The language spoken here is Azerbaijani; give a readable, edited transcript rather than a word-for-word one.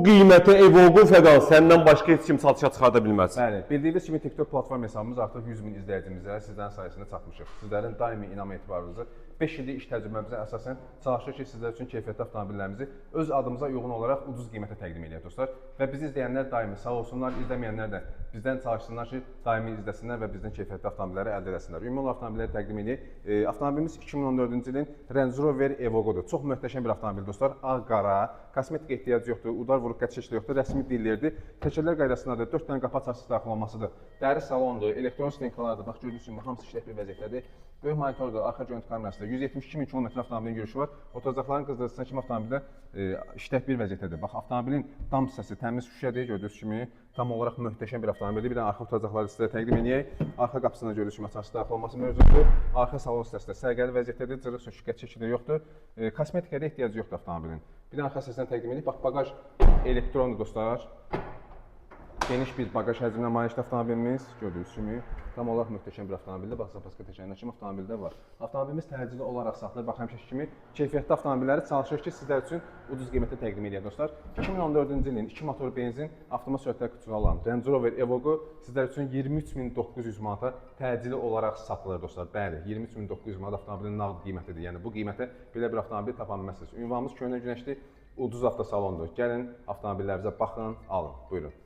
Qiymətə Evoqun fəqat səndən başqa heç kim satışa çıxarda bilməz. Bəli, bildiyiniz kimi TikTok platform hesabımız artıq 100 min izləyicimizə sizlərin sayəsində çatmışıq. Sizlərin daimi inam etibarınızı 5 illik iş təcrübəmizə əsasən çalışırıq ki, sizlər üçün keyfiyyətli avtomobillərimizi öz adımıza uyğun olaraq ucuz qiymətə təqdim edək dostlar. Və bizi izləyənlər daimi sağ olsunlar, izləməyənlər də bizdən çalışsınlar ki, daimi izləsinlər və bizdən keyfiyyətli avtomobilləri əldə etsinlər. Ümumi olaraq avtomobilləri təqdim edək. Avtomobilimiz 2014-cü ilin Range Rover Evoqudur. Çox möhtəşəm bir avtomobil dostlar. Ağ-qara, kosmetik ehtiyacı yoxdur, udar vuruq qət şəkli yoxdur, rəsmi dillərdir. Təkərlər qaydasındadır, 4 dənə qapı açarsı daxil olmasıdır. Dəri salondur, elektron steykalardır. Bax gördüyünüz kimi hamısı işlək bir vəziyyətdədir. Böyük monitordur, arxa görüntü kamerasıdır. 172 min kilometr avtomobilin görüşü var. Oturacaqların qızdırıcısına kimi avtomobildə işlək bir vəziyyətdədir. Bax avtomobilin dam hissəsi təmiz şüşədir, gördüyünüz kimi. Tam olaraq möhtəşəm bir avtomobildir. Bir dənə arxa oturacaqları sizlərə təqdim edək. Arxa qapısına gördüyünüz kimi açarsı daxil olması mövcuddur. Arxa salon hissəsi də sərgəli vəziyyətdədir. Cırıq sökük qət şəkli yoxdur. Kosmetikaya da ehtiyacı yoxdur avtomobilin. Bir dənə arxa hissəsindən təqdim edək. Bax baqaj elektrondur dostlar. Geniş bir baqaj həcminə malikdir avtomobilimiz, gördüyünüz kimi. Tam olaraq möhtəşəm bir avtomobildir. Bax, zapaska təkərində kimi avtomobildə var. Avtomobilimiz təcili olaraq saxlayır. Bax, həmişəki kimi keyfiyyətli avtomobilləri çalışırıq ki, sizlər üçün ucuz qiymətə təqdim edək dostlar. 2014-cü ilin 2 motor benzin avtomat sürətlər kutusu olan Range Rover Evoque sizlər üçün 23.900 manata təcili olaraq satılır dostlar. Bəli, 23.900 manat avtomobilin nağd qiymətidir. Yəni bu qiymətə belə bir avtomobil tapa bilməzsiniz. Ünvanımız Köhnə Günəşli ucuz avtosalondur. Gəlin avtomobillərimizə baxın, alın. Buyurun.